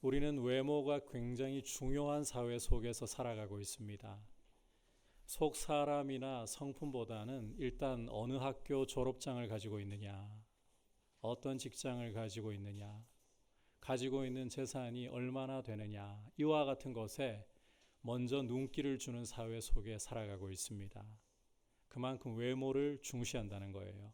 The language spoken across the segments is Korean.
우리는 외모가 굉장히 중요한 사회 속에서 살아가고 있습니다. 속 사람이나 성품보다는 일단 어느 학교 졸업장을 가지고 있느냐, 어떤 직장을 가지고 있느냐, 가지고 있는 재산이 얼마나 되느냐, 이와 같은 것에 먼저 눈길을 주는 사회 속에 살아가고 있습니다. 그만큼 외모를 중시한다는 거예요.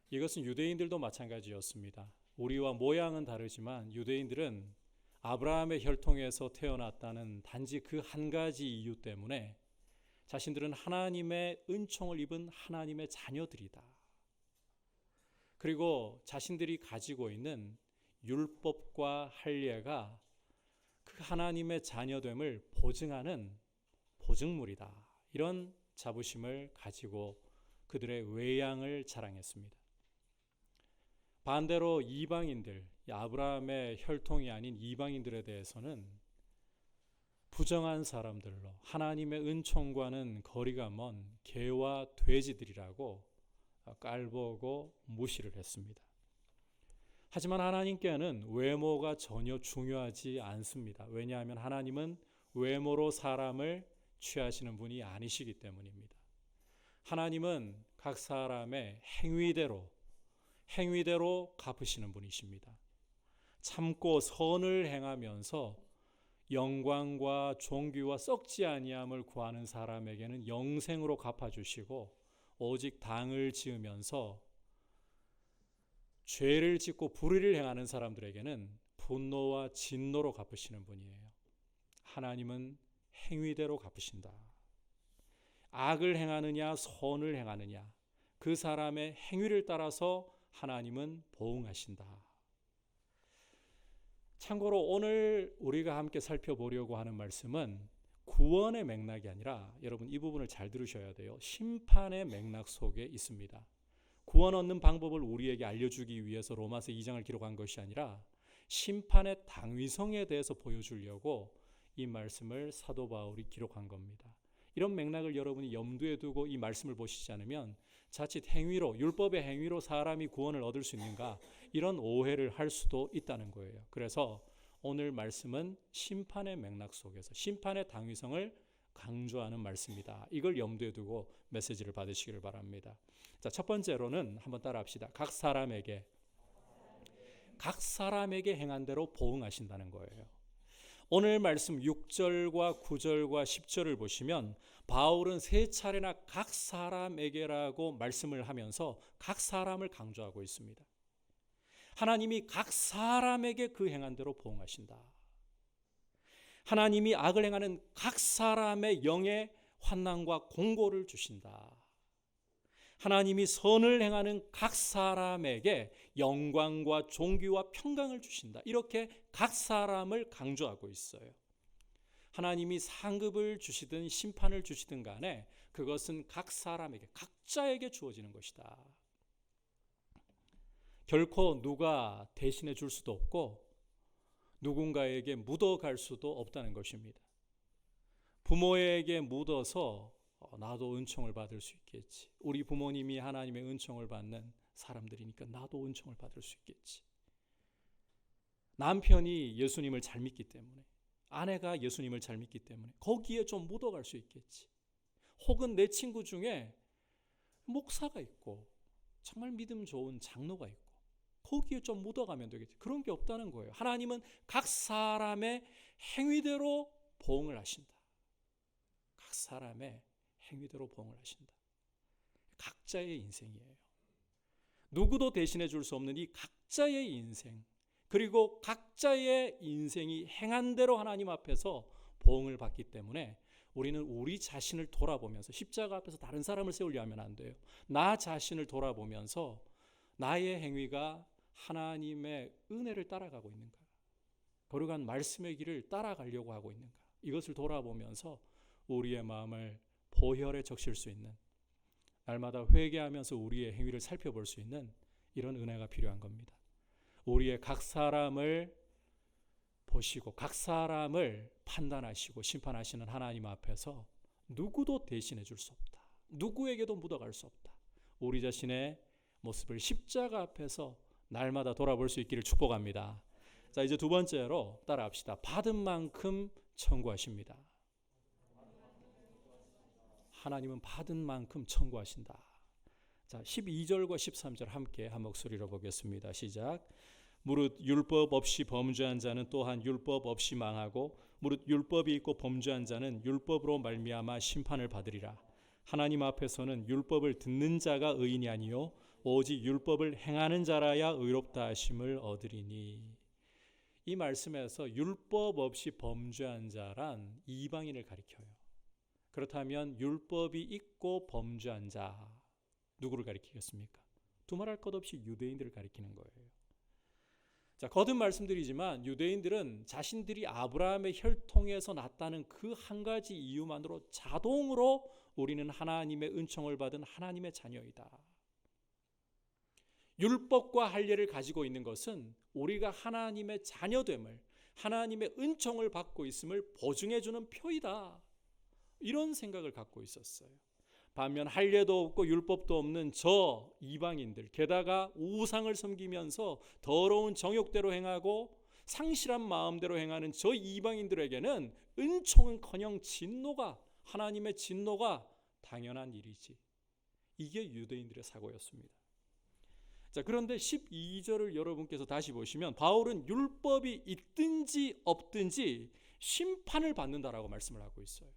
이것은 유대인들도 마찬가지였습니다. 우리와 모양은 다르지만 유대인들은 아브라함의 혈통에서 태어났다는 단지 그 한 가지 이유 때문에 자신들은 하나님의 은총을 입은 하나님의 자녀들이다. 그리고 자신들이 가지고 있는 율법과 할례가 그 하나님의 자녀됨을 보증하는 보증물이다. 이런 자부심을 가지고 그들의 외양을 자랑했습니다. 반대로 이방인들, 아브라함의 혈통이 아닌 이방인들에 대해서는 부정한 사람들로 하나님의 은총과는 거리가 먼 개와 돼지들이라고 깔보고 무시를 했습니다. 하지만 하나님께는 외모가 전혀 중요하지 않습니다. 왜냐하면 하나님은 외모로 사람을 취하시는 분이 아니시기 때문입니다. 하나님은 각 사람의 행위대로 갚으시는 분이십니다. 참고 선을 행하면서 영광과 존귀와 썩지 아니함을 구하는 사람에게는 영생으로 갚아주시고, 오직 당을 지으면서 죄를 짓고 불의를 행하는 사람들에게는 분노와 진노로 갚으시는 분이에요. 하나님은 행위대로 갚으신다. 악을 행하느냐 선을 행하느냐, 그 사람의 행위를 따라서 하나님은 보응하신다. 참고로 오늘 우리가 함께 살펴보려고 하는 말씀은 구원의 맥락이 아니라, 여러분 이 부분을 잘 들으셔야 돼요, 심판의 맥락 속에 있습니다. 구원 얻는 방법을 우리에게 알려주기 위해서 로마서 2장을 기록한 것이 아니라 심판의 당위성에 대해서 보여주려고 이 말씀을 사도 바울이 기록한 겁니다. 이런 맥락을 여러분이 염두에 두고 이 말씀을 보시지 않으면 자칫 행위로, 율법의 행위로 사람이 구원을 얻을 수 있는가, 이런 오해를 할 수도 있다는 거예요. 그래서 오늘 말씀은 심판의 맥락 속에서 심판의 당위성을 강조하는 말씀이다. 이걸 염두에 두고 메시지를 받으시기를 바랍니다. 자, 첫 번째로는 한번 따라합시다. 각 사람에게 행한 대로 보응하신다는 거예요. 오늘 말씀 6절과 9절과 10절을 보시면 바울은 세 차례나 각 사람에게라고 말씀을 하면서 각 사람을 강조하고 있습니다. 하나님이 각 사람에게 그 행한 대로 보응하신다. 하나님이 악을 행하는 각 사람의 영에 환난과 공고를 주신다. 하나님이 선을 행하는 각 사람에게 영광과 존귀와 평강을 주신다. 이렇게 각 사람을 강조하고 있어요. 하나님이 상급을 주시든 심판을 주시든 간에 그것은 각 사람에게, 각자에게 주어지는 것이다. 결코 누가 대신해 줄 수도 없고 누군가에게 묻어갈 수도 없다는 것입니다. 부모에게 묻어서 나도 은총을 받을 수 있겠지. 우리 부모님이 하나님의 은총을 받는 사람들이니까 나도 은총을 받을 수 있겠지. 남편이 예수님을 잘 믿기 때문에, 아내가 예수님을 잘 믿기 때문에 거기에 좀 묻어갈 수 있겠지. 혹은 내 친구 중에 목사가 있고 정말 믿음 좋은 장로가 있고 거기에 좀 묻어가면 되겠지. 그런 게 없다는 거예요. 하나님은 각 사람의 행위대로 보응을 하신다. 각 사람의 행위대로 보응을 하신다. 각자의 인생이에요. 누구도 대신해 줄 수 없는 이 각자의 인생, 그리고 각자의 인생이 행한 대로 하나님 앞에서 보응을 받기 때문에 우리는 우리 자신을 돌아보면서, 십자가 앞에서 다른 사람을 세우려 하면 안 돼요. 나 자신을 돌아보면서 나의 행위가 하나님의 은혜를 따라가고 있는가, 거룩한 말씀의 길을 따라가려고 하고 있는가, 이것을 돌아보면서 우리의 마음을 보혈에 적실 수 있는, 날마다 회개하면서 우리의 행위를 살펴볼 수 있는 이런 은혜가 필요한 겁니다. 우리의 각 사람을 보시고 각 사람을 판단하시고 심판하시는 하나님 앞에서 누구도 대신해 줄 수 없다. 누구에게도 묻어갈 수 없다. 우리 자신의 모습을 십자가 앞에서 날마다 돌아볼 수 있기를 축복합니다. 자, 이제 두 번째로 따라합시다. 받은 만큼 청구하십니다. 하나님은 받은 만큼 청구하신다. 자, 12절과 13절 함께 한 목소리로 보겠습니다. 시작. 무릇 율법 없이 범죄한 자는 또한 율법 없이 망하고 무릇 율법이 있고 범죄한 자는 율법으로 말미암아 심판을 받으리라. 하나님 앞에서는 율법을 듣는 자가 의인이 아니요 오직 율법을 행하는 자라야 의롭다 하심을 얻으리니. 이 말씀에서 율법 없이 범죄한 자란 이방인을 가리켜요. 그렇다면 율법이 있고 범죄한 자 누구를 가리키겠습니까? 두말할 것 없이 유대인들을 가리키는 거예요. 자, 거듭 말씀드리지만 유대인들은 자신들이 아브라함의 혈통에서 났다는 그 한 가지 이유만으로 자동으로 우리는 하나님의 은총을 받은 하나님의 자녀이다. 율법과 할례를 가지고 있는 것은 우리가 하나님의 자녀됨을, 하나님의 은총을 받고 있음을 보증해주는 표이다. 이런 생각을 갖고 있었어요. 반면 할례도 없고 율법도 없는 저 이방인들, 게다가 우상을 섬기면서 더러운 정욕대로 행하고 상실한 마음대로 행하는 저 이방인들에게는 은총은커녕 진노가, 하나님의 진노가 당연한 일이지. 이게 유대인들의 사고였습니다. 자, 그런데 12절을 여러분께서 다시 보시면 바울은 율법이 있든지 없든지 심판을 받는다라고 말씀을 하고 있어요.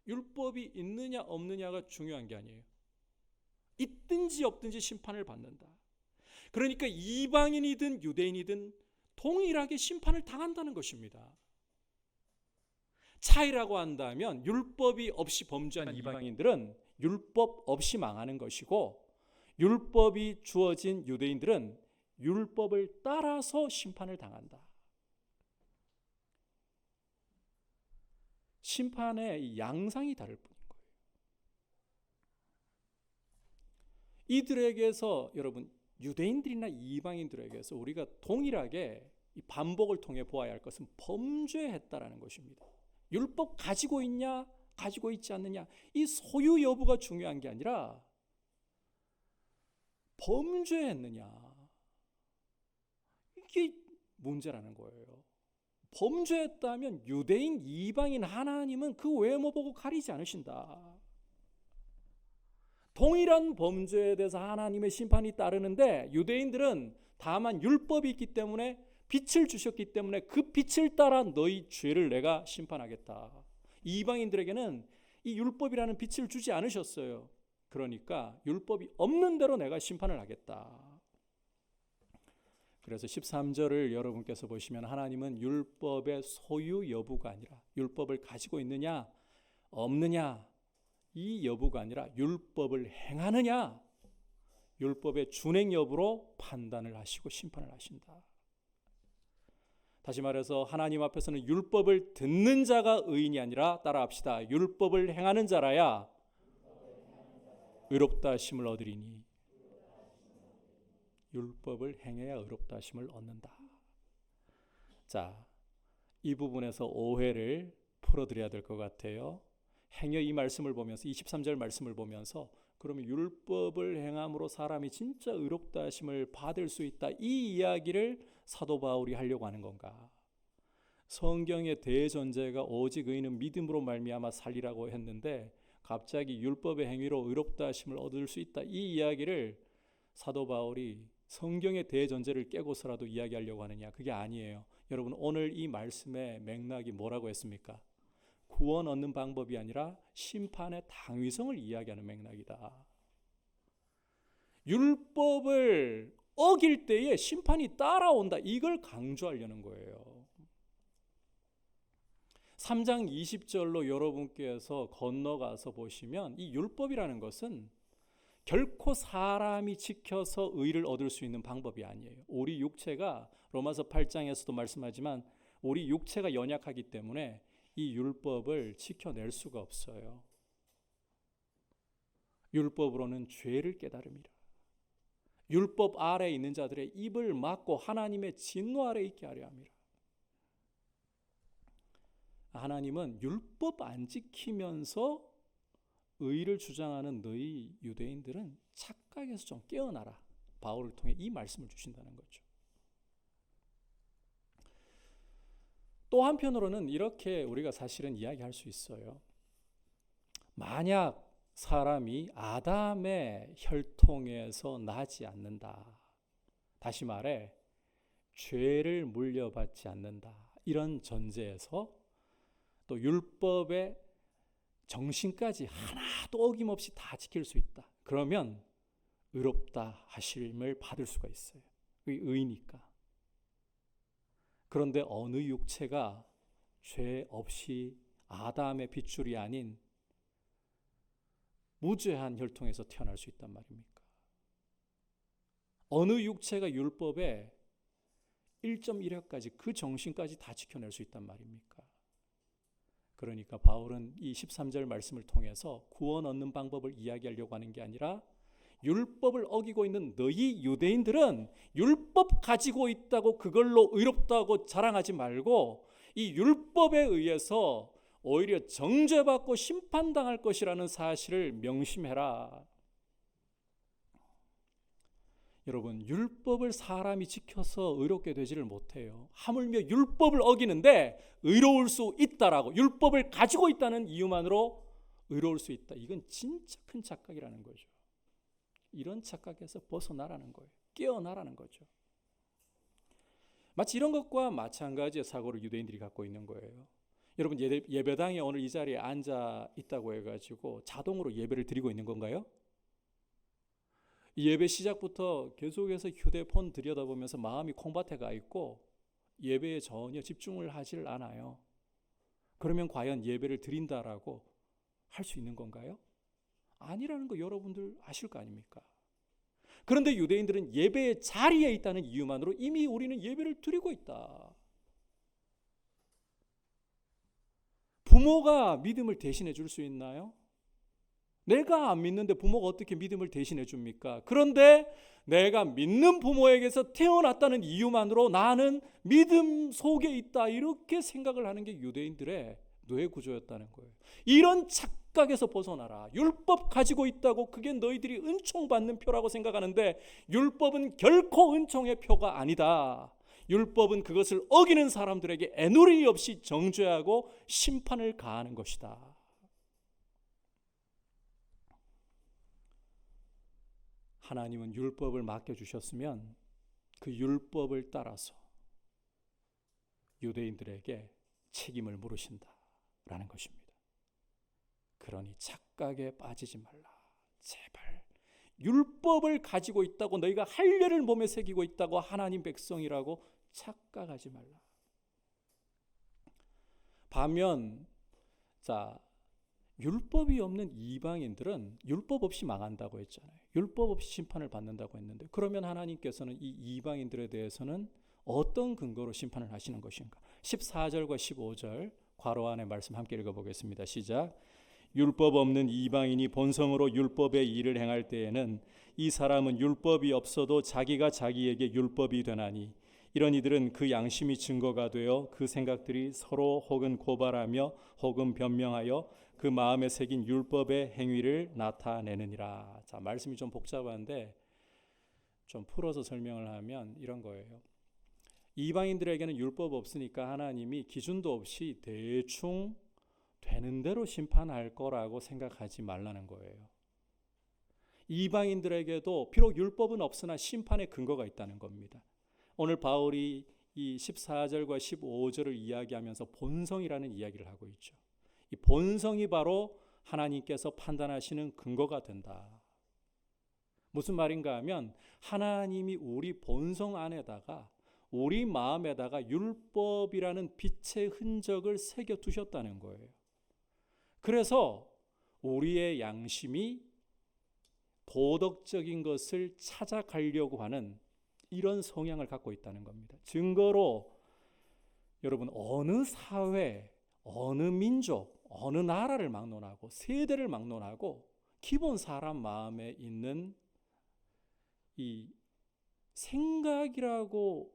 율법이 있느냐 없느냐가 중요한 게 아니에요. 있든지 없든지 심판을 받는다. 그러니까 이방인이든 유대인이든 동일하게 심판을 당한다는 것입니다. 차이라고 한다면 율법이 없이 범죄한 이방인들은 율법 없이 망하는 것이고 율법이 주어진 유대인들은 율법을 따라서 심판을 당한다. 심판의 양상이 다를 뿐인 거예요. 이들에게서 여러분 유대인들이나 이방인들에게서 우리가 동일하게 이 반복을 통해 보아야 할 것은 범죄했다라는 것입니다. 율법 가지고 있냐 가지고 있지 않느냐 이 소유 여부가 중요한 게 아니라 범죄했느냐 이게 문제라는 거예요. 범죄했다면 유대인, 이방인, 하나님은 그 외모 보고 가리지 않으신다. 동일한 범죄에 대해서 하나님의 심판이 따르는데 유대인들은 다만 율법이 있기 때문에 빛을 주셨기 때문에 그 빛을 따라 너희 죄를 내가 심판하겠다. 이방인들에게는 이 율법이라는 빛을 주지 않으셨어요. 그러니까 율법이 없는 대로 내가 심판을 하겠다. 그래서 13절을 여러분께서 보시면 하나님은 율법의 소유 여부가 아니라 율법을 가지고 있느냐 없느냐 이 여부가 아니라 율법을 행하느냐 율법의 준행 여부로 판단을 하시고 심판을 하신다. 다시 말해서 하나님 앞에서는 율법을 듣는 자가 의인이 아니라 따라합시다. 율법을 행하는 자라야 의롭다 하심을 얻으리니. 율법을 행해야 의롭다 하심을 얻는다. 자, 이 부분에서 오해를 풀어드려야 될 것 같아요. 행여 이 말씀을 보면서 23절 말씀을 보면서 그러면 율법을 행함으로 사람이 진짜 의롭다 하심을 받을 수 있다. 이 이야기를 사도 바울이 하려고 하는 건가? 성경의 대전제가 오직 의인은 믿음으로 말미암아 살리라고 했는데 갑자기 율법의 행위로 의롭다 하심을 얻을 수 있다. 이 이야기를 사도 바울이 성경의 대전제를 깨고서라도 이야기하려고 하느냐? 그게 아니에요. 여러분 오늘 이 말씀의 맥락이 뭐라고 했습니까? 구원 얻는 방법이 아니라 심판의 당위성을 이야기하는 맥락이다. 율법을 어길 때에 심판이 따라온다. 이걸 강조하려는 거예요. 3장 20절로 여러분께서 건너가서 보시면 이 율법이라는 것은 결코 사람이 지켜서 의를 얻을 수 있는 방법이 아니에요. 우리 육체가 로마서 8장에서도 말씀하지만 우리 육체가 연약하기 때문에 이 율법을 지켜낼 수가 없어요. 율법으로는 죄를 깨달음이라. 율법 아래에 있는 자들의 입을 막고 하나님의 진노 아래에 있게 하려 함이라. 하나님은 율법 안 지키면서 의를 주장하는 너희 유대인들은 착각에서 좀 깨어나라. 바울을 통해 이 말씀을 주신다는 거죠. 또 한편으로는 이렇게 우리가 사실은 이야기할 수 있어요. 만약 사람이 아담의 혈통에서 나지 않는다. 다시 말해 죄를 물려받지 않는다. 이런 전제에서 또 율법의 정신까지 하나도 어김없이 다 지킬 수 있다. 그러면 의롭다 하심을 받을 수가 있어요. 의니까. 그런데 어느 육체가 죄 없이 아담의 핏줄이 아닌 무죄한 혈통에서 태어날 수 있단 말입니까? 어느 육체가 율법의 1.1회까지 그 정신까지 다 지켜낼 수 있단 말입니까? 그러니까 바울은 이 13절 말씀을 통해서 구원 얻는 방법을 이야기하려고 하는 게 아니라 율법을 어기고 있는 너희 유대인들은 율법 가지고 있다고 그걸로 의롭다고 자랑하지 말고 이 율법에 의해서 오히려 정죄받고 심판당할 것이라는 사실을 명심해라. 여러분, 율법을 사람이 지켜서 의롭게 되지를 못해요. 하물며 율법을 어기는데 의로울 수 있다라고, 율법을 가지고 있다는 이유만으로 의로울 수 있다. 이건 진짜 큰 착각이라는 거죠. 이런 착각에서 벗어나라는 거예요. 깨어나라는 거죠. 마치 이런 것과 마찬가지의 사고를 유대인들이 갖고 있는 거예요. 여러분, 예배당에 오늘 이 자리에 앉아 있다고 해가지고 자동으로 예배를 드리고 있는 건가요? 이 예배 시작부터 계속해서 휴대폰 들여다보면서 마음이 콩밭에 가 있고 예배에 전혀 집중을 하질 않아요. 그러면 과연 예배를 드린다라고 할 수 있는 건가요? 아니라는 거 여러분들 아실 거 아닙니까? 그런데 유대인들은 예배의 자리에 있다는 이유만으로 이미 우리는 예배를 드리고 있다. 부모가 믿음을 대신해 줄 수 있나요? 내가 안 믿는데 부모가 어떻게 믿음을 대신해 줍니까? 그런데 내가 믿는 부모에게서 태어났다는 이유만으로 나는 믿음 속에 있다, 이렇게 생각을 하는 게 유대인들의 뇌 구조였다는 거예요. 이런 착각에서 벗어나라. 율법 가지고 있다고 그게 너희들이 은총 받는 표라고 생각하는데 율법은 결코 은총의 표가 아니다. 율법은 그것을 어기는 사람들에게 애누리 없이 정죄하고 심판을 가하는 것이다. 하나님은 율법을 맡겨주셨으면 그 율법을 따라서 유대인들에게 책임을 물으신다라는 것입니다. 그러니 착각에 빠지지 말라. 제발. 율법을 가지고 있다고 너희가 할례를 몸에 새기고 있다고 하나님 백성이라고 착각하지 말라. 반면 율법이 없는 이방인들은 율법 없이 망한다고 했잖아요. 율법 없이 심판을 받는다고 했는데 그러면 하나님께서는 이 이방인들에 대해서는 어떤 근거로 심판을 하시는 것인가? 14절과 15절 괄호 안에 말씀 함께 읽어보겠습니다. 시작. 율법 없는 이방인이 본성으로 율법의 일을 행할 때에는 이 사람은 율법이 없어도 자기가 자기에게 율법이 되나니 이런 이들은 그 양심이 증거가 되어 그 생각들이 서로 혹은 고발하며 혹은 변명하여 그 마음에 새긴 율법의 행위를 나타내느니라. 자, 말씀이 좀 복잡한데 좀 풀어서 설명을 하면 이런 거예요. 이방인들에게는 율법 없으니까 하나님이 기준도 없이 대충 되는 대로 심판할 거라고 생각하지 말라는 거예요. 이방인들에게도 비록 율법은 없으나 심판의 근거가 있다는 겁니다. 오늘 바울이 이 14절과 15절을 이야기하면서 본성이라는 이야기를 하고 있죠. 이 본성이 바로 하나님께서 판단하시는 근거가 된다. 무슨 말인가 하면 하나님이 우리 본성 안에다가 우리 마음에다가 율법이라는 빛의 흔적을 새겨 두셨다는 거예요. 그래서 우리의 양심이 도덕적인 것을 찾아가려고 하는 이런 성향을 갖고 있다는 겁니다. 증거로 여러분 어느 사회, 어느 민족, 어느 나라를 막론하고 세대를 막론하고 기본 사람 마음에 있는 이 생각이라고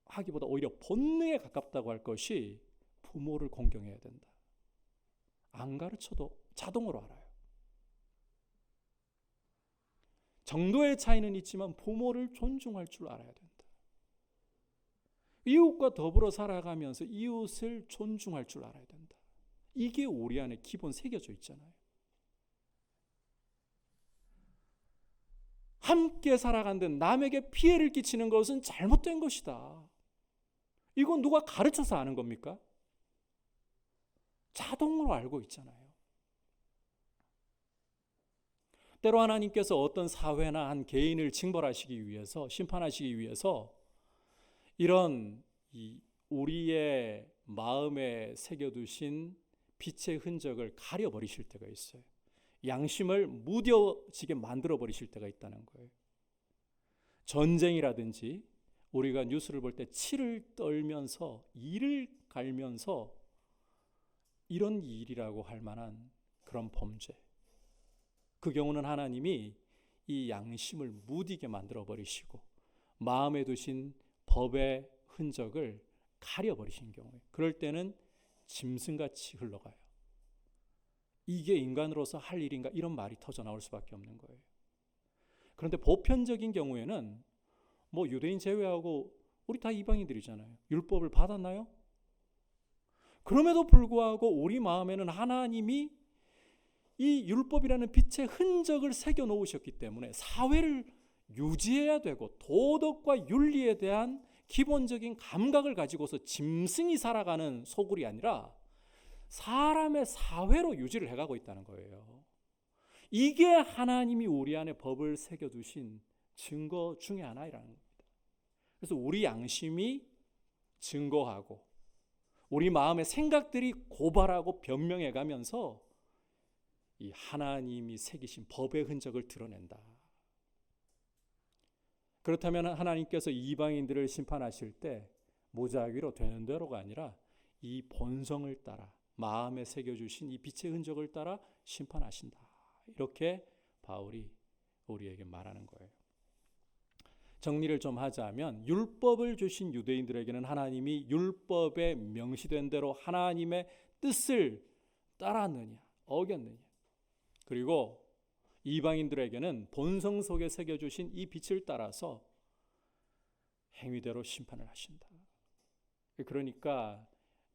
하기보다 오히려 본능에 가깝다고 할 것이 부모를 공경해야 된다. 안 가르쳐도 자동으로 알아요. 정도의 차이는 있지만 부모를 존중할 줄 알아야 된다. 이웃과 더불어 살아가면서 이웃을 존중할 줄 알아야 된다. 이게 우리 안에 기본 새겨져 있잖아요. 함께 살아가는데 남에게 피해를 끼치는 것은 잘못된 것이다. 이건 누가 가르쳐서 아는 겁니까? 자동으로 알고 있잖아요. 때로 하나님께서 어떤 사회나 한 개인을 징벌하시기 위해서, 심판하시기 위해서 이런 우리의 마음에 새겨두신 빛의 흔적을 가려버리실 때가 있어요. 양심을 무뎌지게 만들어버리실 때가 있다는 거예요. 전쟁이라든지 우리가 뉴스를 볼 때 치를 떨면서 이를 갈면서 이런 일이라고 할 만한 그런 범죄, 그 경우는 하나님이 이 양심을 무디게 만들어버리시고 마음에 두신 법의 흔적을 가려버리신 경우에, 그럴 때는 짐승같이 흘러가요. 이게 인간으로서 할 일인가, 이런 말이 터져 나올 수밖에 없는 거예요. 그런데 보편적인 경우에는 뭐 유대인 제외하고 우리 다 이방인들이잖아요. 율법을 받았나요? 그럼에도 불구하고 우리 마음에는 하나님이 이 율법이라는 빛의 흔적을 새겨 놓으셨기 때문에 사회를 유지해야 되고 도덕과 윤리에 대한 기본적인 감각을 가지고서 짐승이 살아가는 소굴이 아니라 사람의 사회로 유지를 해가고 있다는 거예요. 이게 하나님이 우리 안에 법을 새겨두신 증거 중에 하나이라는 겁니다. 그래서 우리 양심이 증거하고 우리 마음의 생각들이 고발하고 변명해가면서 이 하나님이 새기신 법의 흔적을 드러낸다. 그렇다면 하나님께서 이방인들을 심판하실 때 무작위로 되는 대로가 아니라 이 본성을 따라 마음에 새겨주신 이 빛의 흔적을 따라 심판하신다. 이렇게 바울이 우리에게 말하는 거예요. 정리를 좀 하자면 율법을 주신 유대인들에게는 하나님이 율법에 명시된 대로 하나님의 뜻을 따랐느냐 어겼느냐, 그리고 이방인들에게는 본성 속에 새겨주신 이 빛을 따라서 행위대로 심판을 하신다. 그러니까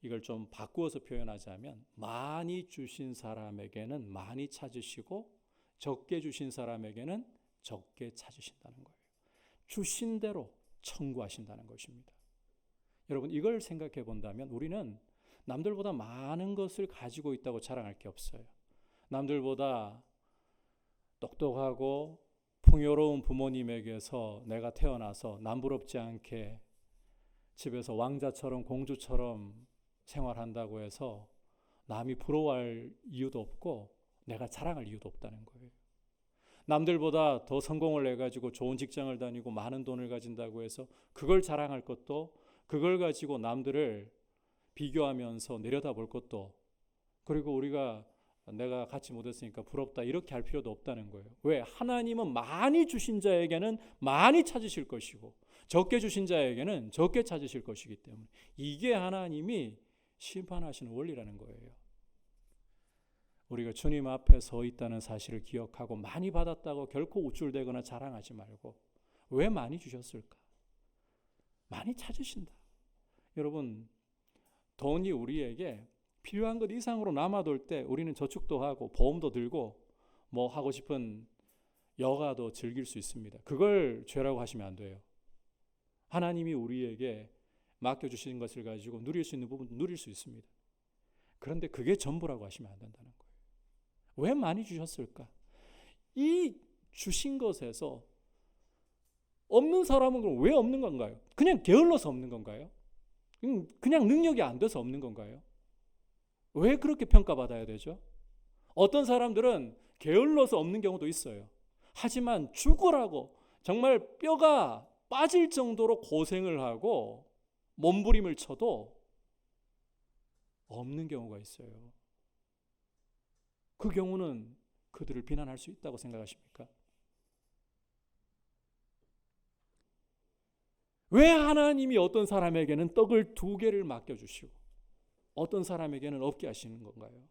이걸 좀 바꾸어서 표현하자면 많이 주신 사람에게는 많이 찾으시고 적게 주신 사람에게는 적게 찾으신다는 거예요. 주신 대로 청구하신다는 것입니다. 여러분, 이걸 생각해 본다면 우리는 남들보다 많은 것을 가지고 있다고 자랑할 게 없어요. 남들보다 똑똑하고 풍요로운 부모님에게서 내가 태어나서 남부럽지 않게 집에서 왕자처럼 공주처럼 생활한다고 해서 남이 부러워할 이유도 없고 내가 자랑할 이유도 없다는 거예요. 남들보다 더 성공을 해가지고 좋은 직장을 다니고 많은 돈을 가진다고 해서 그걸 자랑할 것도, 그걸 가지고 남들을 비교하면서 내려다볼 것도, 그리고 우리가 내가 갖지 못했으니까 부럽다 이렇게 할 필요도 없다는 거예요. 왜? 하나님은 많이 주신 자에게는 많이 찾으실 것이고 적게 주신 자에게는 적게 찾으실 것이기 때문에 이게 하나님이 심판하시는 원리라는 거예요. 우리가 주님 앞에 서 있다는 사실을 기억하고 많이 받았다고 결코 우쭐대거나 자랑하지 말고 왜 많이 주셨을까? 많이 찾으신다. 여러분, 돈이 우리에게 필요한 것 이상으로 남아돌 때 우리는 저축도 하고 보험도 들고 뭐 하고 싶은 여가도 즐길 수 있습니다. 그걸 죄라고 하시면 안 돼요. 하나님이 우리에게 맡겨주신 것을 가지고 누릴 수 있는 부분도 누릴 수 있습니다. 그런데 그게 전부라고 하시면 안 된다는 거예요. 왜 많이 주셨을까? 이 주신 것에서 없는 사람은 왜 없는 건가요? 그냥 게을러서 없는 건가요? 그냥 능력이 안 돼서 없는 건가요? 왜 그렇게 평가받아야 되죠? 어떤 사람들은 게을러서 없는 경우도 있어요. 하지만 죽으라고 정말 뼈가 빠질 정도로 고생을 하고 몸부림을 쳐도 없는 경우가 있어요. 그 경우는 그들을 비난할 수 있다고 생각하십니까? 왜 하나님이 어떤 사람에게는 떡을 2개를 맡겨주시고 어떤 사람에게는 없게 하시는 건가요?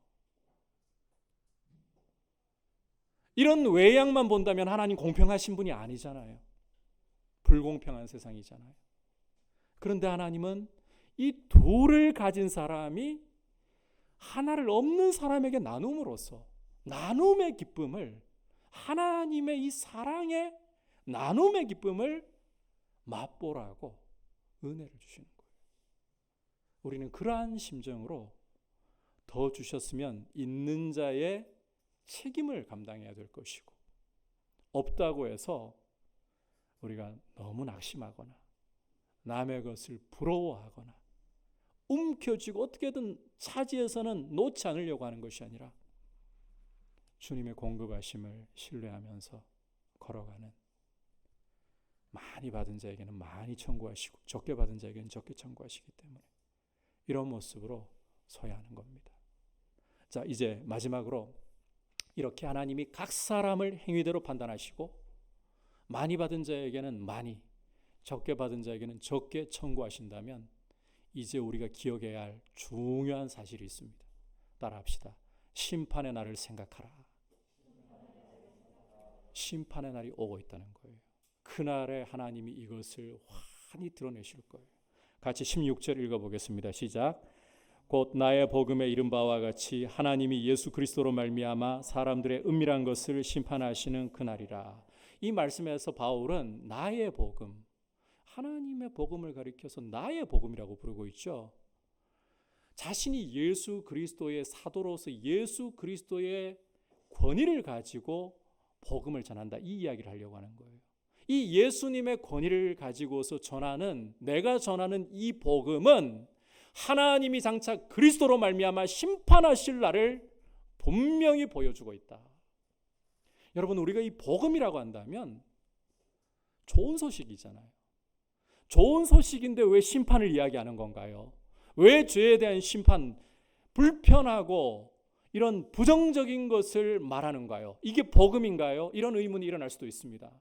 이런 외양만 본다면 하나님 공평하신 분이 아니잖아요. 불공평한 세상이잖아요. 그런데 하나님은 이 둘을 가진 사람이 하나를 없는 사람에게 나눔으로써 나눔의 기쁨을, 하나님의 이 사랑의 나눔의 기쁨을 맛보라고 은혜를 주시는 거예요. 우리는 그러한 심정으로 더 주셨으면 있는 자의 책임을 감당해야 될 것이고, 없다고 해서 우리가 너무 낙심하거나 남의 것을 부러워하거나 움켜쥐고 어떻게든 차지해서는 놓지 않으려고 하는 것이 아니라 주님의 공급하심을 신뢰하면서 걸어가는, 많이 받은 자에게는 많이 청구하시고 적게 받은 자에게는 적게 청구하시기 때문에 이런 모습으로 서야 하는 겁니다. 자, 이제 마지막으로 이렇게 하나님이 각 사람을 행위대로 판단하시고 많이 받은 자에게는 많이, 적게 받은 자에게는 적게 청구하신다면 이제 우리가 기억해야 할 중요한 사실이 있습니다. 따라합시다. 심판의 날을 생각하라. 심판의 날이 오고 있다는 거예요. 그날에 하나님이 이것을 환히 드러내실 거예요. 같이 16절 읽어보겠습니다. 시작. 곧 나의 복음에 이른 바와 같이 하나님이 예수 그리스도로 말미암아 사람들의 은밀한 것을 심판하시는 그날이라. 이 말씀에서 바울은 나의 복음, 하나님의 복음을 가리켜서 나의 복음이라고 부르고 있죠. 자신이 예수 그리스도의 사도로서 예수 그리스도의 권위를 가지고 복음을 전한다, 이 이야기를 하려고 하는 거예요. 이 예수님의 권위를 가지고서 전하는, 내가 전하는 이 복음은 하나님이 장차 그리스도로 말미암아 심판하실 날을 분명히 보여주고 있다. 여러분, 우리가 이 복음이라고 한다면 좋은 소식이잖아요. 좋은 소식인데 왜 심판을 이야기하는 건가요? 왜 죄에 대한 심판, 불편하고 이런 부정적인 것을 말하는가요? 이게 복음인가요? 이런 의문이 일어날 수도 있습니다.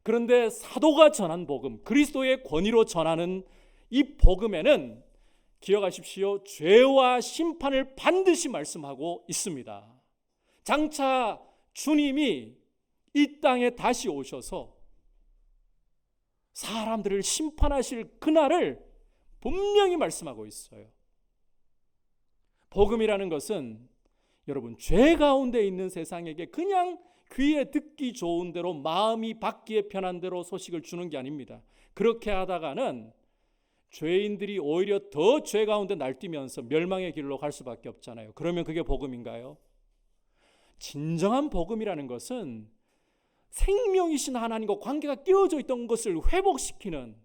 그런데 사도가 전한 복음, 그리스도의 권위로 전하는 이 복음에는 기억하십시오. 죄와 심판을 반드시 말씀하고 있습니다. 장차 주님이 이 땅에 다시 오셔서 사람들을 심판하실 그날을 분명히 말씀하고 있어요. 복음이라는 것은 여러분, 죄 가운데 있는 세상에게 그냥 귀에 듣기 좋은 대로, 마음이 받기에 편한 대로 소식을 주는 게 아닙니다. 그렇게 하다가는 죄인들이 오히려 더 죄 가운데 날뛰면서 멸망의 길로 갈 수밖에 없잖아요. 그러면 그게 복음인가요? 진정한 복음이라는 것은 생명이신 하나님과 관계가 깨어져 있던 것을 회복시키는,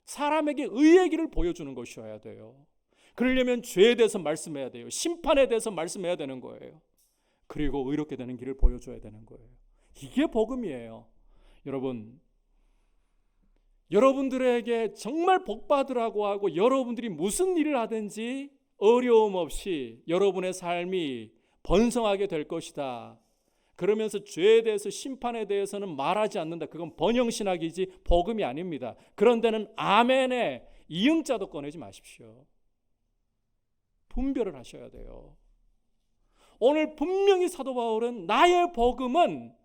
사람에게 의의 길을 보여주는 것이어야 돼요. 그러려면 죄에 대해서 말씀해야 돼요. 심판에 대해서 말씀해야 되는 거예요. 그리고 의롭게 되는 길을 보여줘야 되는 거예요. 이게 복음이에요. 여러분, 여러분들에게 정말 복 받으라고 하고 여러분들이 무슨 일을 하든지 어려움 없이 여러분의 삶이 번성하게 될 것이다. 그러면서 죄에 대해서, 심판에 대해서는 말하지 않는다. 그건 번영신학이지 복음이 아닙니다. 그런 데는 아멘의 이응자도 꺼내지 마십시오. 분별을 하셔야 돼요. 오늘 분명히 사도 바울은 나의 복음은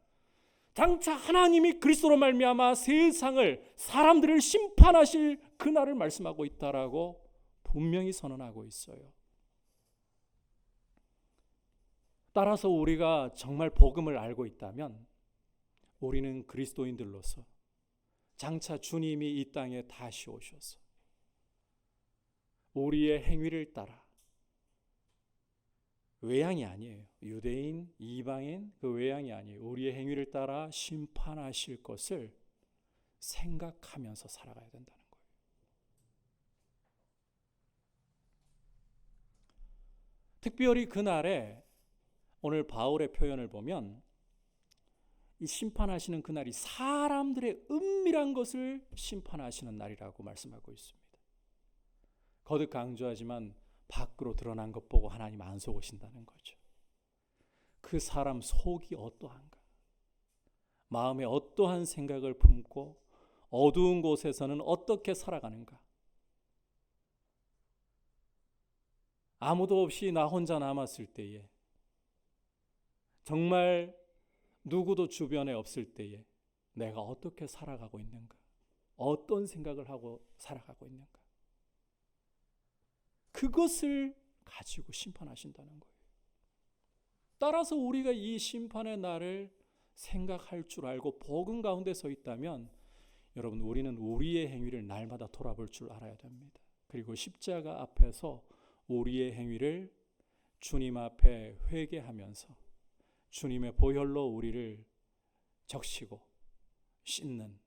장차 하나님이 그리스도로 말미암아 세상을, 사람들을 심판하실 그날을 말씀하고 있다라고 분명히 선언하고 있어요. 따라서 우리가 정말 복음을 알고 있다면 우리는 그리스도인들로서 장차 주님이 이 땅에 다시 오셔서 우리의 행위를 따라, 외양이 아니에요. 유대인, 이방인, 그 외양이 아니에요. 우리의 행위를 따라 심판하실 것을 생각하면서 살아가야 된다는 거예요. 특별히 그날에 오늘 바울의 표현을 보면 이 심판하시는 그날이 사람들의 은밀한 것을 심판하시는 날이라고 말씀하고 있습니다. 거듭 강조하지만 밖으로 드러난 것 보고 하나님 안 속으신다는 거죠. 그 사람 속이 어떠한가, 마음에 어떠한 생각을 품고 어두운 곳에서는 어떻게 살아가는가. 아무도 없이 나 혼자 남았을 때에, 정말 누구도 주변에 없을 때에 내가 어떻게 살아가고 있는가. 어떤 생각을 하고 살아가고 있는가? 그것을 가지고 심판하신다는 거예요. 따라서 우리가 이 심판의 날을 생각할 줄 알고 복음 가운데 서 있다면 여러분, 우리는 우리의 행위를 날마다 돌아볼 줄 알아야 됩니다. 그리고 십자가 앞에서 우리의 행위를 주님 앞에 회개하면서 주님의 보혈로 우리를 적시고 씻는,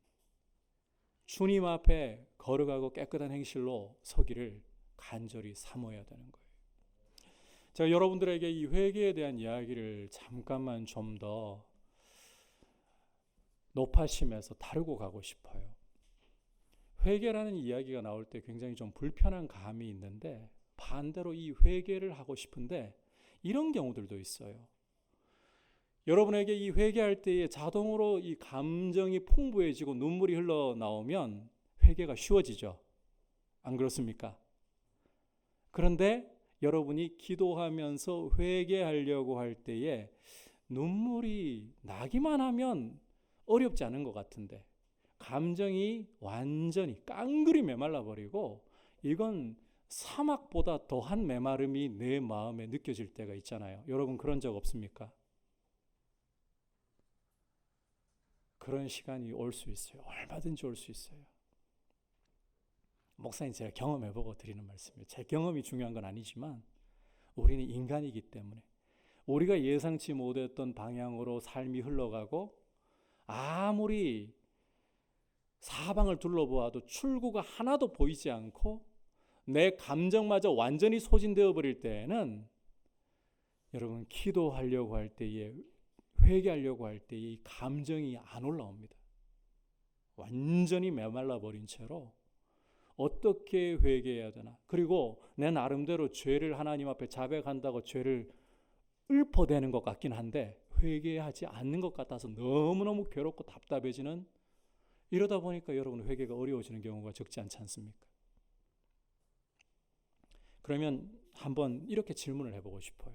주님 앞에 거룩하고 깨끗한 행실로 서기를 간절히 사모해야 되는 거예요. 제가 여러분들에게 이 회개에 대한 이야기를 잠깐만 좀 더 높아심에서 다루고 가고 싶어요. 회개라는 이야기가 나올 때 굉장히 좀 불편한 감이 있는데, 반대로 이 회개를 하고 싶은데 이런 경우들도 있어요. 여러분에게 이 회개할 때에 자동으로 이 감정이 풍부해지고 눈물이 흘러나오면 회개가 쉬워지죠. 안 그렇습니까? 그런데 여러분이 기도하면서 회개하려고 할 때에 눈물이 나기만 하면 어렵지 않은 것 같은데, 감정이 완전히 깡그리 메말라 버리고 이건 사막보다 더한 메마름이 내 마음에 느껴질 때가 있잖아요. 여러분 그런 적 없습니까? 그런 시간이 올 수 있어요. 얼마든지 올 수 있어요. 목사님, 제가 경험해보고 드리는 말씀이에요. 제 경험이 중요한 건 아니지만 우리는 인간이기 때문에 우리가 예상치 못했던 방향으로 삶이 흘러가고 아무리 사방을 둘러보아도 출구가 하나도 보이지 않고 내 감정마저 완전히 소진되어 버릴 때에는 여러분, 기도하려고 할 때에, 회개하려고 할 때에 이 감정이 안 올라옵니다. 완전히 메말라 버린 채로 어떻게 회개해야 되나, 그리고 내 나름대로 죄를 하나님 앞에 자백한다고 죄를 읊어대는 것 같긴 한데 회개하지 않는 것 같아서 너무너무 괴롭고 답답해지는, 이러다 보니까 여러분 회개가 어려워지는 경우가 적지 않지 않습니까? 그러면 한번 이렇게 질문을 해보고 싶어요.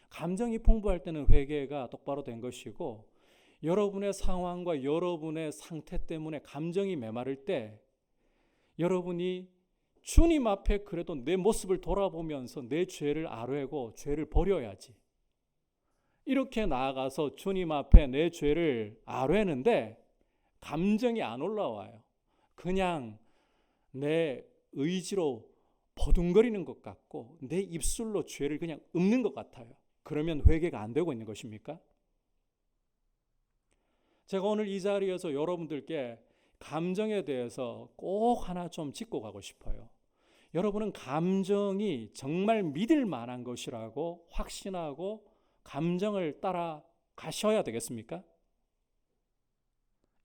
감정이 풍부할 때는 회개가 똑바로 된 것이고, 여러분의 상황과 여러분의 상태 때문에 감정이 메마를 때 여러분이 주님 앞에 그래도 내 모습을 돌아보면서 내 죄를 아뢰고 죄를 버려야지, 이렇게 나아가서 주님 앞에 내 죄를 아뢰는데 감정이 안 올라와요. 그냥 내 의지로 버둥거리는 것 같고 내 입술로 죄를 그냥 읊는 것 같아요. 그러면 회개가 안 되고 있는 것입니까? 제가 오늘 이 자리에서 여러분들께 감정에 대해서 꼭 하나 좀 짚고 가고 싶어요. 여러분은 감정이 정말 믿을 만한 것이라고 확신하고 감정을 따라 가셔야 되겠습니까?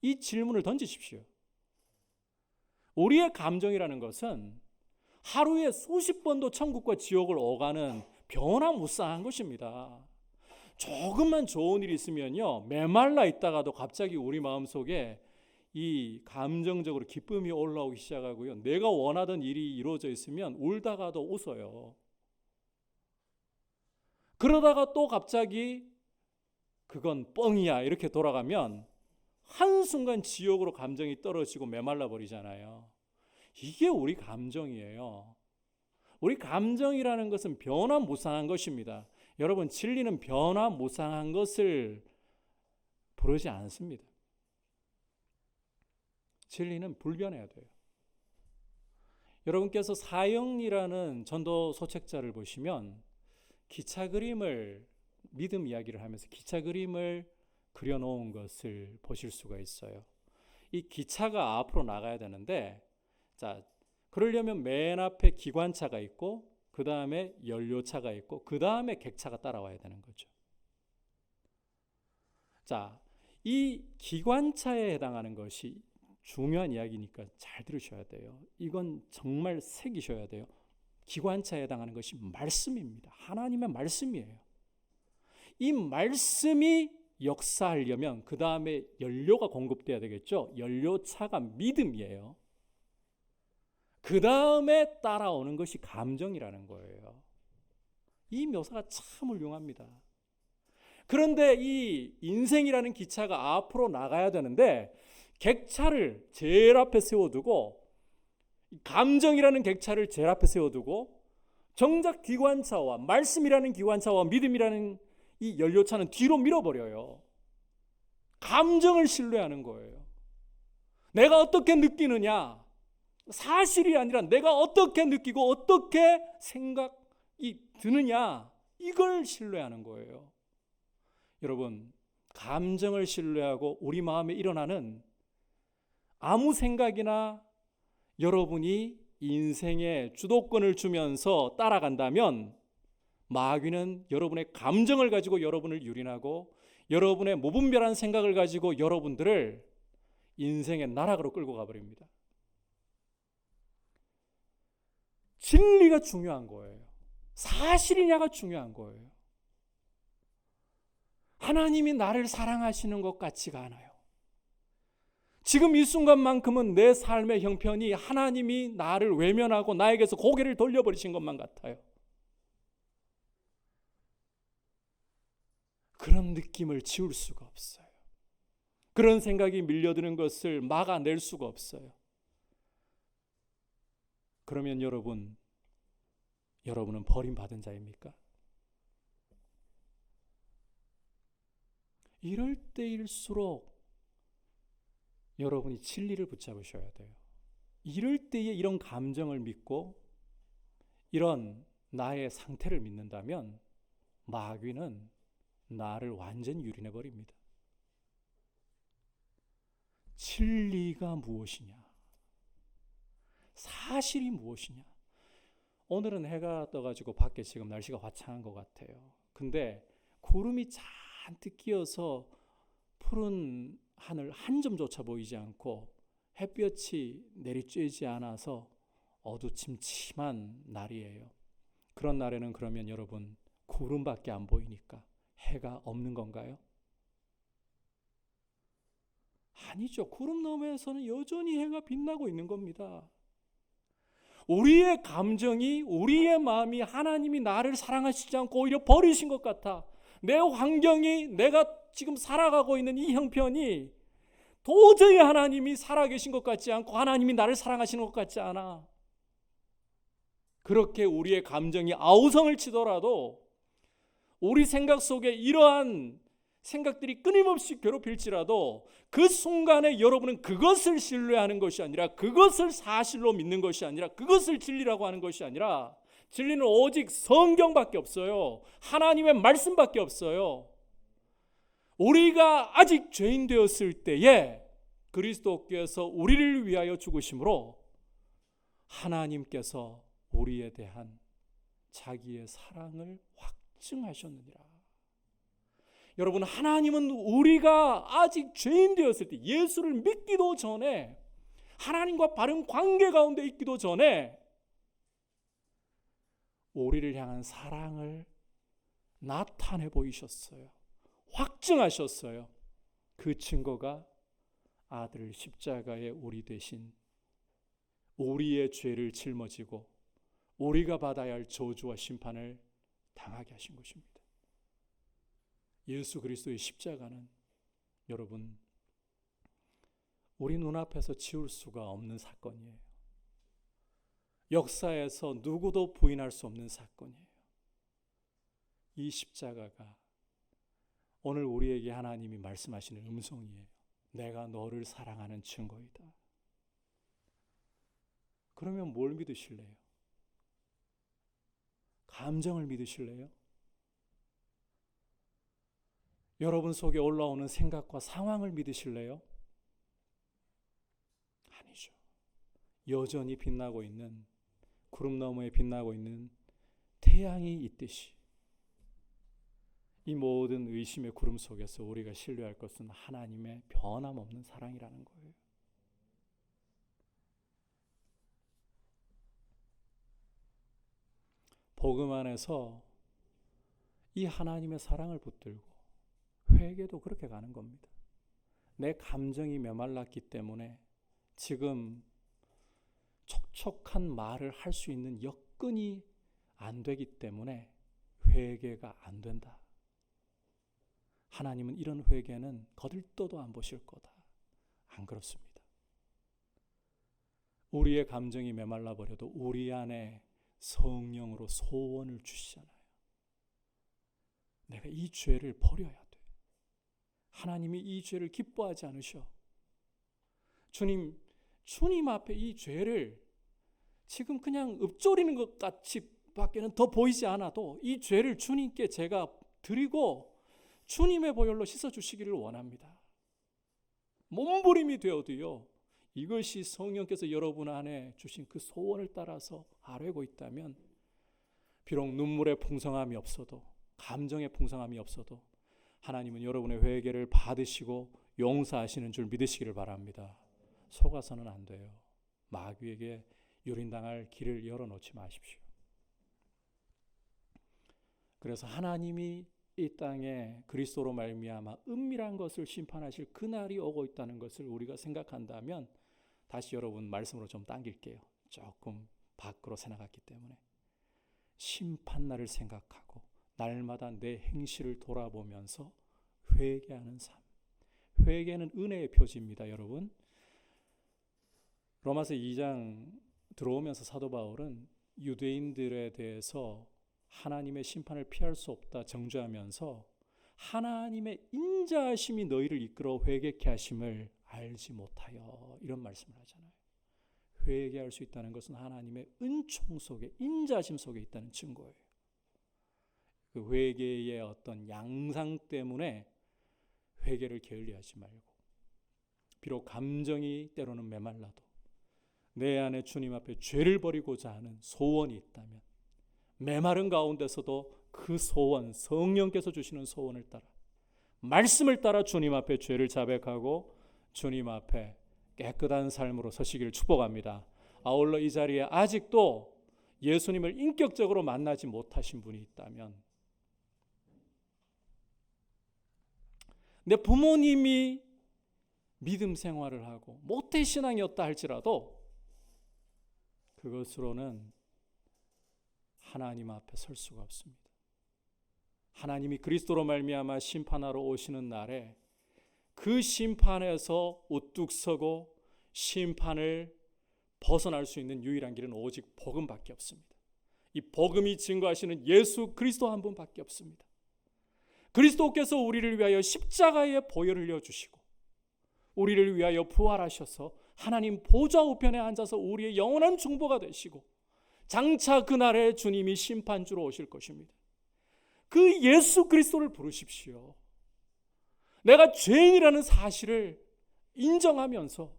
이 질문을 던지십시오. 우리의 감정이라는 것은 하루에 수십 번도 천국과 지옥을 오가는 변화무쌍한 것입니다. 조금만 좋은 일이 있으면요, 메말라 있다가도 갑자기 우리 마음속에 이 감정적으로 기쁨이 올라오기 시작하고요, 내가 원하던 일이 이루어져 있으면 울다가도 웃어요. 그러다가 또 갑자기 그건 뻥이야 이렇게 돌아가면 한순간 지옥으로 감정이 떨어지고 메말라 버리잖아요. 이게 우리 감정이에요. 우리 감정이라는 것은 변화무쌍한 것입니다. 여러분, 진리는 변화무쌍한 것을 부르지 않습니다. 진리는 불변해야 돼요. 여러분께서 사형리라는 전도 소책자를 보시면 기차 그림을, 믿음 이야기를 하면서 기차 그림을 그려놓은 것을 보실 수가 있어요. 이 기차가 앞으로 나가야 되는데, 자, 그러려면 맨 앞에 기관차가 있고 그 다음에 연료차가 있고 그 다음에 객차가 따라와야 되는 거죠. 자, 이 기관차에 해당하는 것이 중요한 이야기니까 잘 들으셔야 돼요. 이건 정말 새기셔야 돼요. 기관차에 해당하는 것이 말씀입니다. 하나님의 말씀이에요. 이 말씀이 역사하려면 그 다음에 연료가 공급돼야 되겠죠. 연료차가 믿음이에요. 그 다음에 따라오는 것이 감정이라는 거예요. 이 묘사가 참 훌륭합니다. 그런데 이 인생이라는 기차가 앞으로 나가야 되는데 객차를 제일 앞에 세워두고, 감정이라는 객차를 제일 앞에 세워두고 정작 기관차와 말씀이라는 기관차와 믿음이라는 이 연료차는 뒤로 밀어버려요. 감정을 신뢰하는 거예요. 내가 어떻게 느끼느냐, 사실이 아니라 내가 어떻게 느끼고 어떻게 생각이 드느냐, 이걸 신뢰하는 거예요. 여러분, 감정을 신뢰하고 우리 마음에 일어나는 아무 생각이나 여러분이 인생의 주도권을 주면서 따라간다면 마귀는 여러분의 감정을 가지고 여러분을 유린하고 여러분의 무분별한 생각을 가지고 여러분들을 인생의 나락으로 끌고 가버립니다. 진리가 중요한 거예요. 사실이냐가 중요한 거예요. 하나님이 나를 사랑하시는 것 같지가 않아요. 지금 이 순간만큼은 내 삶의 형편이 하나님이 나를 외면하고 나에게서 고개를 돌려버리신 것만 같아요. 그런 느낌을 지울 수가 없어요. 그런 생각이 밀려드는 것을 막아낼 수가 없어요. 그러면 여러분은 버림받은 자입니까? 이럴 때일수록 여러분이 진리를 붙잡으셔야 돼요. 이럴 때에 이런 감정을 믿고 이런 나의 상태를 믿는다면 마귀는 나를 완전히 유린해 버립니다. 진리가 무엇이냐? 사실이 무엇이냐? 오늘은 해가 떠가지고 밖에 지금 날씨가 화창한 것 같아요. 근데 구름이 잔뜩 끼어서 푸른 하늘 한 점조차 보이지 않고 햇볕이 내리쬐지 않아서 어두침침한 날이에요. 그런 날에는 그러면 여러분 구름밖에 안 보이니까 해가 없는 건가요? 아니죠. 구름 너머에서는 여전히 해가 빛나고 있는 겁니다. 우리의 감정이, 우리의 마음이 하나님이 나를 사랑하시지 않고 오히려 버리신 것 같아. 내 환경이, 내가 지금 살아가고 있는 이 형편이 도저히 하나님이 살아계신 것 같지 않고 하나님이 나를 사랑하시는 것 같지 않아. 그렇게 우리의 감정이 아우성을 치더라도 우리 생각 속에 이러한 생각들이 끊임없이 괴롭힐지라도 그 순간에 여러분은 그것을 신뢰하는 것이 아니라, 그것을 사실로 믿는 것이 아니라, 그것을 진리라고 하는 것이 아니라, 진리는 오직 성경밖에 없어요. 하나님의 말씀밖에 없어요. 우리가 아직 죄인 되었을 때에 그리스도께서 우리를 위하여 죽으심으로 하나님께서 우리에 대한 자기의 사랑을 확증하셨느니라. 여러분, 하나님은 우리가 아직 죄인 되었을 때, 예수를 믿기도 전에, 하나님과 바른 관계 가운데 있기도 전에 우리를 향한 사랑을 나타내 보이셨어요. 확증하셨어요. 그 증거가 아들 십자가에 우리 대신 우리의 죄를 짊어지고 우리가 받아야 할 저주와 심판을 당하게 하신 것입니다. 예수 그리스도의 십자가는 여러분, 우리 눈앞에서 지울 수가 없는 사건이에요. 역사에서 누구도 부인할 수 없는 사건이에요. 이 십자가가 오늘 우리에게 하나님이 말씀하시는 음성이에요. 내가 너를 사랑하는 증거이다. 그러면 뭘 믿으실래요? 감정을 믿으실래요? 여러분 속에 올라오는 생각과 상황을 믿으실래요? 아니죠. 여전히 빛나고 있는, 구름 너머에 빛나고 있는 태양이 있듯이 이 모든 의심의 구름 속에서 우리가 신뢰할 것은 하나님의 변함없는 사랑이라는 거예요. 복음 안에서 이 하나님의 사랑을 붙들고 회개도 그렇게 가는 겁니다. 내 감정이 메말랐기 때문에 지금 촉촉한 말을 할 수 있는 여건이 안 되기 때문에 회개가 안 된다. 하나님은 이런 회개는 거들떠도 안 보실 거다. 안 그렇습니다. 우리의 감정이 메말라 버려도 우리 안에 성령으로 소원을 주시잖아요. 내가 이 죄를 버려야 돼. 하나님이 이 죄를 기뻐하지 않으셔. 주님 앞에 이 죄를 지금 그냥 읊조리는 것 같이 밖에는 더 보이지 않아도 이 죄를 주님께 제가 드리고 주님의 보혈로 씻어주시기를 원합니다. 몸부림이 되어도요, 이것이 성령께서 여러분 안에 주신 그 소원을 따라서 아뢰고 있다면 비록 눈물의 풍성함이 없어도, 감정의 풍성함이 없어도 하나님은 여러분의 회개를 받으시고 용서하시는 줄 믿으시기를 바랍니다. 속아서는 안 돼요. 마귀에게 유린당할 길을 열어놓지 마십시오. 그래서 하나님이 이 땅에 그리스도로 말미암아 은밀한 것을 심판하실 그날이 오고 있다는 것을 우리가 생각한다면, 다시 여러분 말씀으로 좀 당길게요. 조금 밖으로 새나갔기 때문에 심판날을 생각하고 날마다 내 행실을 돌아보면서 회개하는 삶. 회개는 은혜의 표지입니다, 여러분. 로마서 2장 들어오면서 사도 바울은 유대인들에 대해서 하나님의 심판을 피할 수 없다 정죄하면서 하나님의 인자하심이 너희를 이끌어 회개케 하심을 알지 못하여, 이런 말씀을 하잖아요. 회개할 수 있다는 것은 하나님의 은총 속에, 인자하심 속에 있다는 증거예요. 그 회개의 어떤 양상 때문에 회개를 게을리하지 말고, 비록 감정이 때로는 메말라도 내 안에 주님 앞에 죄를 버리고자 하는 소원이 있다면 메마른 가운데서도 그 소원, 성령께서 주시는 소원을 따라, 말씀을 따라 주님 앞에 죄를 자백하고 주님 앞에 깨끗한 삶으로 서시기를 축복합니다. 아울러 이 자리에 아직도 예수님을 인격적으로 만나지 못하신 분이 있다면, 내 부모님이 믿음 생활을 하고 모태신앙이었다 할지라도 그것으로는 하나님 앞에 설 수가 없습니다. 하나님이 그리스도로 말미암아 심판하러 오시는 날에 그 심판에서 우뚝 서고 심판을 벗어날 수 있는 유일한 길은 오직 복음밖에 없습니다. 이 복음이 증거하시는 예수 그리스도 한 분밖에 없습니다. 그리스도께서 우리를 위하여 십자가에 보혈을 흘려주시고 우리를 위하여 부활하셔서 하나님 보좌 우편에 앉아서 우리의 영원한 중보가 되시고 장차 그날에 주님이 심판주로 오실 것입니다. 그 예수 그리스도를 부르십시오. 내가 죄인이라는 사실을 인정하면서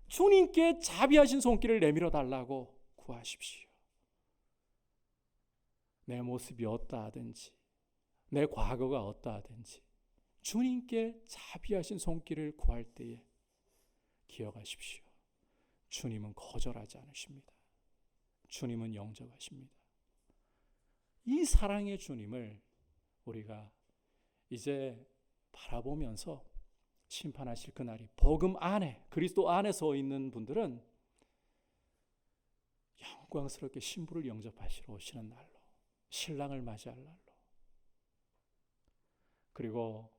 주님께 자비하신 손길을 내밀어 달라고 구하십시오. 내 모습이 어떠하든지 내 과거가 어떠하든지 주님께 자비하신 손길을 구할 때에 기억하십시오. 주님은 거절하지 않으십니다. 주님은 영접하십니다. 이 사랑의 주님을 우리가 이제 바라보면서 심판하실 그날이, 복음 안에, 그리스도 안에 서 있는 분들은 영광스럽게 신부를 영접하시러 오시는 날로, 신랑을 맞이할 날로, 그리고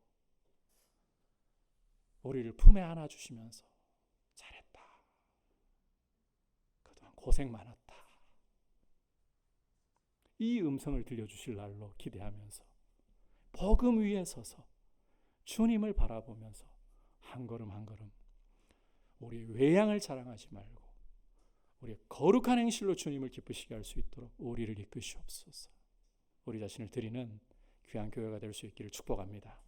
우리를 품에 안아주시면서 잘했다, 그동안 고생 많았다, 이 음성을 들려주실 날로 기대하면서 복음 위에 서서 주님을 바라보면서 한 걸음 한 걸음 우리의 외양을 자랑하지 말고 우리의 거룩한 행실로 주님을 기쁘시게 할 수 있도록 우리를 이끄시옵소서. 우리 자신을 드리는 귀한 교회가 될 수 있기를 축복합니다.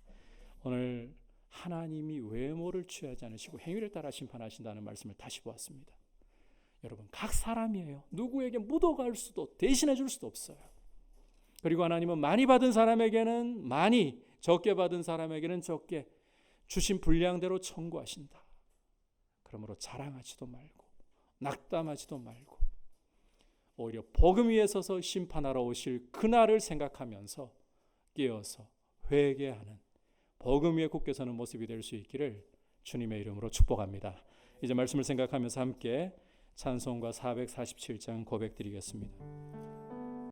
오늘 하나님이 외모를 취하지 않으시고 행위를 따라 심판하신다는 말씀을 다시 보았습니다. 여러분, 각 사람이에요. 누구에게 묻어갈 수도 대신해 줄 수도 없어요. 그리고 하나님은 많이 받은 사람에게는 많이, 적게 받은 사람에게는 적게 주신 분량대로 청구하신다. 그러므로 자랑하지도 말고 낙담하지도 말고 오히려 복음 위에 서서 심판하러 오실 그날을 생각하면서 깨어서 회개하는, 복음 위에 굳게 서는 모습이 될 수 있기를 주님의 이름으로 축복합니다. 이제 말씀을 생각하면서 함께 찬송가 447장 고백 드리겠습니다.